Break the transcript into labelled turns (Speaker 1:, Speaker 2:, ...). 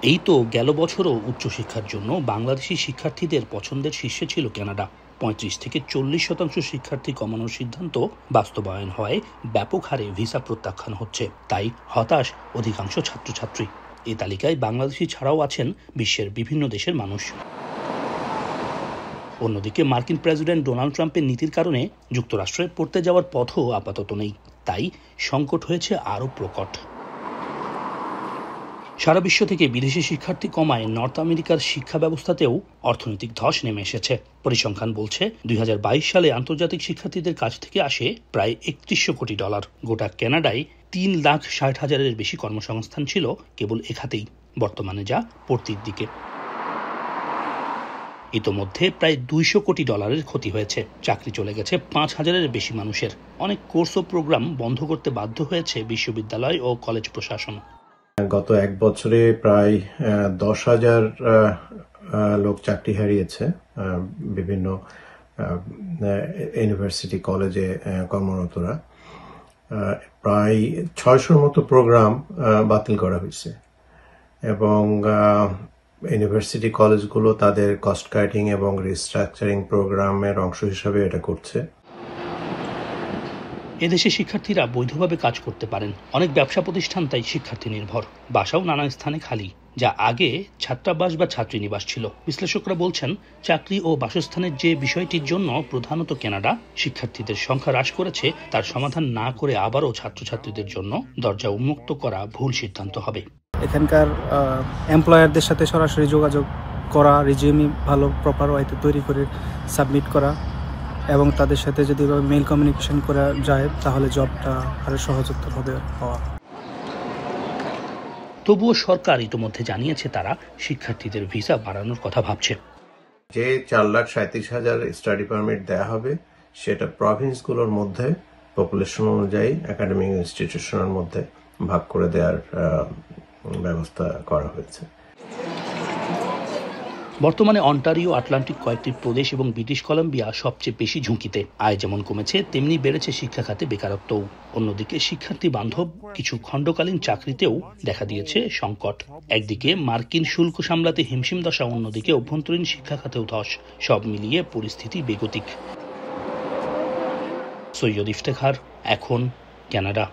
Speaker 1: এই তো গেল বছরও উচ্চশিক্ষার জন্য বাংলাদেশি শিক্ষার্থীদের পছন্দের শীর্ষে ছিল কানাডা। ৩৫ থেকে ৪০% শিক্ষার্থী কমানোর সিদ্ধান্ত বাস্তবায়ন হয়, ব্যাপক হারে ভিসা প্রত্যাখ্যান হচ্ছে, তাই হতাশ অধিকাংশ ছাত্রছাত্রী। এই তালিকায় বাংলাদেশি ছাড়াও আছেন বিশ্বের বিভিন্ন দেশের মানুষ। অন্যদিকে মার্কিন প্রেসিডেন্ট ডোনাল্ড ট্রাম্পের নীতির কারণে যুক্তরাষ্ট্রে পড়তে যাওয়ার পথও আপাতত নেই, তাই সংকট হয়েছে আরও প্রকট। সারা বিশ্ব থেকে বিদেশি শিক্ষার্থী কমায় নর্থ আমেরিকার শিক্ষা ব্যবস্থাতেও অর্থনৈতিক ধস নেমে এসেছে। পরিসংখ্যান বলছে ২০২২ সালে আন্তর্জাতিক শিক্ষার্থীদের কাছ থেকে আসে প্রায় $৩১০০ কোটি। গোটা কানাডায় ৩,৬০,০০০-এর বেশি কর্মসংস্থান ছিল কেবল এ খাতেই, বর্তমানে যা পড়তির দিকে। ইতোমধ্যে প্রায় $২০০ কোটি ক্ষতি হয়েছে, চাকরি চলে গেছে ৫,০০০-এর বেশি মানুষের। অনেক কোর্স ও প্রোগ্রাম বন্ধ করতে বাধ্য হয়েছে বিশ্ববিদ্যালয় ও কলেজ প্রশাসন।
Speaker 2: গত এক বছরে প্রায় ১০,০০০ লোক চাকরি হারিয়েছে বিভিন্ন ইউনিভার্সিটি কলেজে কর্মরতরা। প্রায় ৬০০-র মতো প্রোগ্রাম বাতিল করা হয়েছে এবং ইউনিভার্সিটি কলেজগুলো তাদের কস্ট কাটিং এবং রিস্ট্রাকচারিং প্রোগ্রামের অংশ হিসাবে এটা করছে।
Speaker 1: এদেশে শিক্ষার্থীরা বৈধভাবে কাজ করতে পারেন, অনেক ব্যবসা প্রতিষ্ঠান তাই শিক্ষার্থী নির্ভর। বাসাও নানা স্থানে খালি, যা আগে ছাত্রাবাস বা ছাত্রীনিবাস ছিল। বিশ্লেষকরা বলছেন, চাকরি ও বাসস্থানের যে বিষয়টির জন্য প্রধানত কানাডা শিক্ষার্থীদের সংখ্যা হ্রাস করেছে, তার সমাধান না করে আবারও ছাত্রছাত্রীদের জন্য দরজা উন্মুক্ত করা ভুল সিদ্ধান্ত হবে।
Speaker 3: এখানকার এমপ্লয়ারদের সাথে সরাসরি যোগাযোগ করা, রিজিউমি ভালো প্রপার ওয়েতে তৈরি করে সাবমিট করা এবং তাদের সাথে যদি মেইল কমিউনিকেশন করা যায় তাহলে জবটা আরও সহজতর হবে পাওয়া।
Speaker 1: তবুও সরকার ইতোমধ্যে জানিয়েছে তারা শিক্ষার্থীদের ভিসা বাড়ানোর কথা ভাবছে।
Speaker 2: যে ৪,৩৭,০০০ স্টাডি পারমিট দেওয়া হবে সেটা প্রভিন্সগুলোর মধ্যে পপুলেশন অনুযায়ী একাডেমিক ইনস্টিটিউশনের মধ্যে ভাগ করে দেওয়ার ব্যবস্থা করা হয়েছে।
Speaker 1: বর্তমানে অন্টারিও, আটলান্টিক কয়েকটি প্রদেশ এবং ব্রিটিশ কলাম্বিয়া সবচেয়ে বেশি ঝুঁকিতে। আয় যেমন কমেছে, তেমনি বেড়েছে শিক্ষা খাতে বেকারত্বও। অন্যদিকে শিক্ষার্থী বান্ধব কিছু খণ্ডকালীন চাকরিতেও দেখা দিয়েছে সংকট। একদিকে মার্কিন শুল্ক সামলাতে হিমশিম দশা, অন্যদিকে অভ্যন্তরীণ শিক্ষা খাতেও ধস। সব মিলিয়ে পরিস্থিতি বেগতিক। সৈয়দ ইফতেখার, এখন, কানাডা।